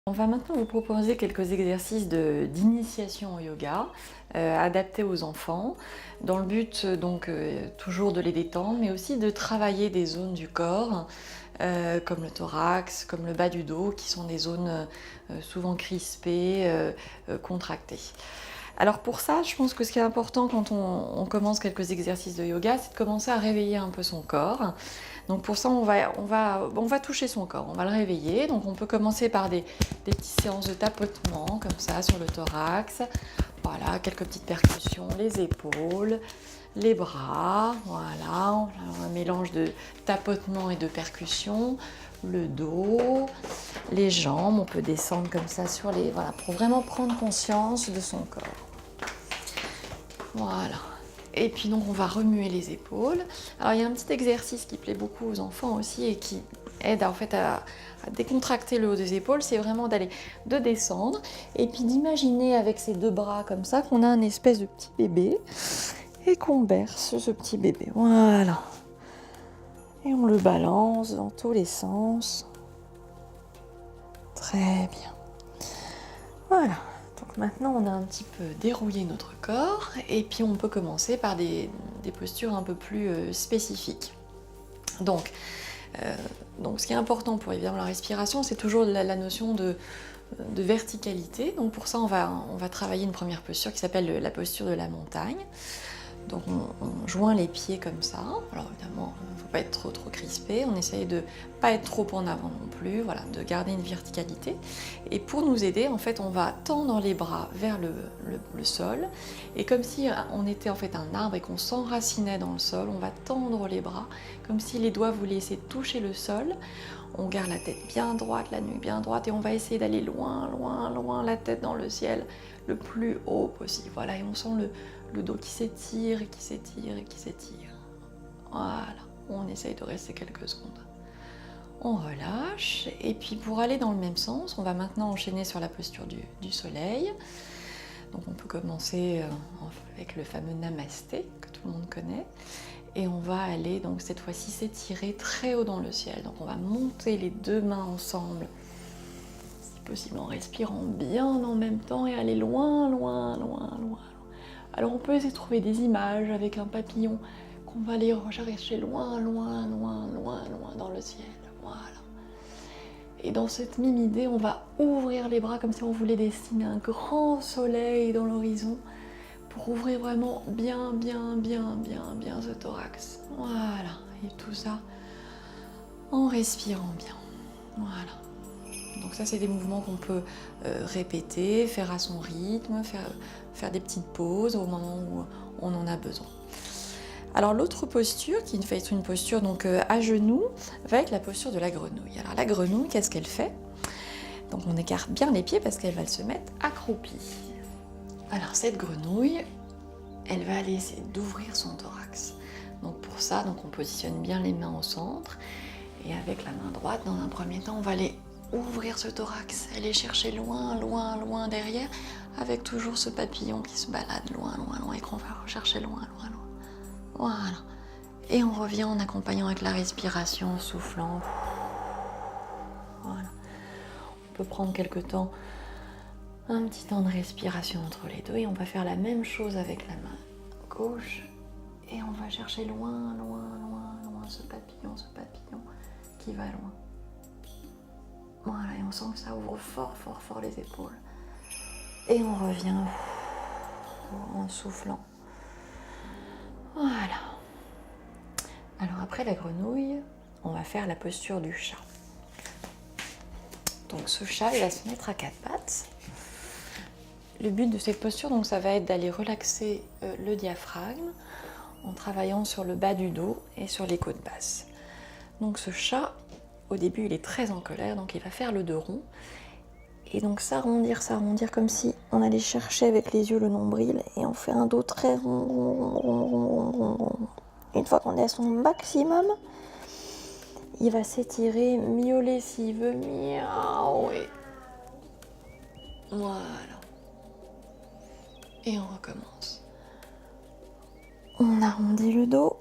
On va maintenant vous proposer quelques exercices d'initiation au yoga adaptés aux enfants, dans le but toujours de les détendre, mais aussi de travailler des zones du corps, comme le thorax, comme le bas du dos, qui sont des zones souvent crispées, contractées. Alors pour ça, je pense que ce qui est important quand on commence quelques exercices de yoga, c'est de commencer à réveiller un peu son corps. Donc pour ça, on va toucher son corps, on va le réveiller. Donc on peut commencer par des petites séances de tapotement, comme ça, sur le thorax. Voilà, quelques petites percussions, les épaules, les bras, voilà, un mélange de tapotement et de percussion, le dos, les jambes, on peut descendre comme ça sur les... Voilà, pour vraiment prendre conscience de son corps. Voilà. Et puis donc on va remuer les épaules. Alors il y a un petit exercice qui plaît beaucoup aux enfants aussi et qui aide en fait à décontracter le haut des épaules, c'est vraiment de descendre et puis d'imaginer avec ses deux bras comme ça qu'on a un espèce de petit bébé et qu'on berce ce petit bébé. Voilà. Et on le balance dans tous les sens. Très bien. Voilà. Donc maintenant on a un petit peu dérouillé notre corps et puis on peut commencer par des postures un peu plus spécifiques. Donc ce qui est important pour évidemment la respiration, c'est toujours la notion de verticalité. Donc pour ça on va travailler une première posture qui s'appelle la posture de la montagne. Donc on joint les pieds comme ça. Alors évidemment, il ne faut pas être trop crispé. On essaye de ne pas être trop en avant non plus. Voilà, de garder une verticalité. Et pour nous aider, en fait, on va tendre les bras vers le sol. Et comme si on était en fait un arbre et qu'on s'enracinait dans le sol, on va tendre les bras comme si les doigts voulaient essayer de toucher le sol. On garde la tête bien droite, la nuque bien droite et on va essayer d'aller loin, loin, loin, la tête dans le ciel, le plus haut possible. Voilà, et on sent le dos qui s'étire et qui s'étire et qui s'étire. Voilà, on essaye de rester quelques secondes. On relâche et puis pour aller dans le même sens, on va maintenant enchaîner sur la posture du soleil. Donc on peut commencer avec le fameux namasté que tout le monde connaît. Et on va aller donc cette fois-ci s'étirer très haut dans le ciel. Donc on va monter les deux mains ensemble, si possible en respirant bien en même temps et aller loin, loin, loin, loin. Alors on peut essayer de trouver des images avec un papillon qu'on va aller rechercher loin, loin, loin, loin, loin dans le ciel. Voilà. Et dans cette même idée, on va ouvrir les bras comme si on voulait dessiner un grand soleil dans l'horizon pour ouvrir vraiment bien, bien, bien, bien, bien ce thorax. Voilà. Et tout ça en respirant bien. Voilà. Donc ça, c'est des mouvements qu'on peut répéter, faire à son rythme, faire des petites pauses au moment où on en a besoin. Alors l'autre posture, qui va être une posture donc à genoux, va être la posture de la grenouille. Alors la grenouille, qu'est-ce qu'elle fait? Donc on écarte bien les pieds parce qu'elle va se mettre accroupie. Alors cette grenouille, elle va aller essayer d'ouvrir son thorax. Donc pour ça, on positionne bien les mains au centre et avec la main droite, dans un premier temps, on va aller ouvrir ce thorax, aller chercher loin, loin, loin derrière, avec toujours ce papillon qui se balade loin, loin, loin et qu'on va rechercher loin, loin, loin. Voilà. Et on revient en accompagnant avec la respiration, en soufflant. Voilà. On peut prendre quelques temps, un petit temps de respiration entre les deux et on va faire la même chose avec la main gauche et on va chercher loin, loin, loin, loin ce papillon qui va loin. Voilà, et on sent que ça ouvre fort, fort, fort les épaules. Et on revient en soufflant. Voilà. Alors après la grenouille, on va faire la posture du chat. Donc ce chat, il va se mettre à quatre pattes. Le but de cette posture, donc, ça va être d'aller relaxer le diaphragme en travaillant sur le bas du dos et sur les côtes basses. Donc ce chat, au début, il est très en colère, donc il va faire le dos rond. Et donc s'arrondir comme si on allait chercher avec les yeux le nombril et on fait un dos très rond, rond, rond, rond, rond, rond. Une fois qu'on est à son maximum, il va s'étirer, miauler s'il veut, miaou. Voilà. Et on recommence. On arrondit le dos.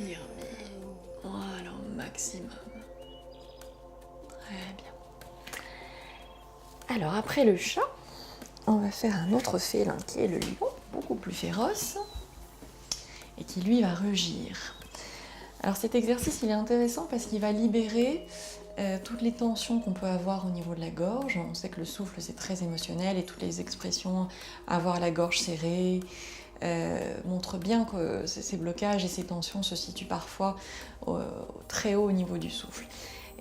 étirez. Voilà, au maximum. Très bien. Alors après le chat, on va faire un autre félin qui est le lion, beaucoup plus féroce, et qui lui va rugir. Alors cet exercice il est intéressant parce qu'il va libérer toutes les tensions qu'on peut avoir au niveau de la gorge. On sait que le souffle c'est très émotionnel et toutes les expressions, avoir la gorge serrée, montrent bien que ces blocages et ces tensions se situent parfois très haut au niveau du souffle.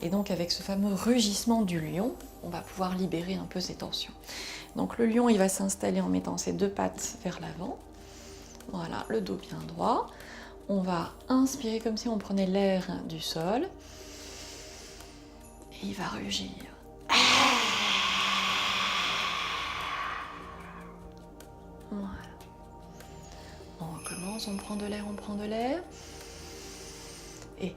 Et donc avec ce fameux rugissement du lion, on va pouvoir libérer un peu ces tensions. Donc le lion il va s'installer en mettant ses 2 pattes vers l'avant. Voilà, le dos bien droit. On va inspirer comme si on prenait l'air du sol. Et il va rugir. Voilà. On recommence, on prend de l'air, on prend de l'air. Et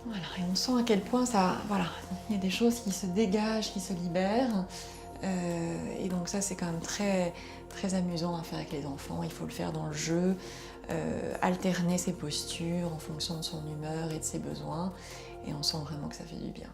voilà, et on sent à quel point ça, voilà, il y a des choses qui se dégagent, qui se libèrent. Et donc ça c'est quand même très, très amusant à faire avec les enfants, il faut le faire dans le jeu, alterner ses postures en fonction de son humeur et de ses besoins, et on sent vraiment que ça fait du bien.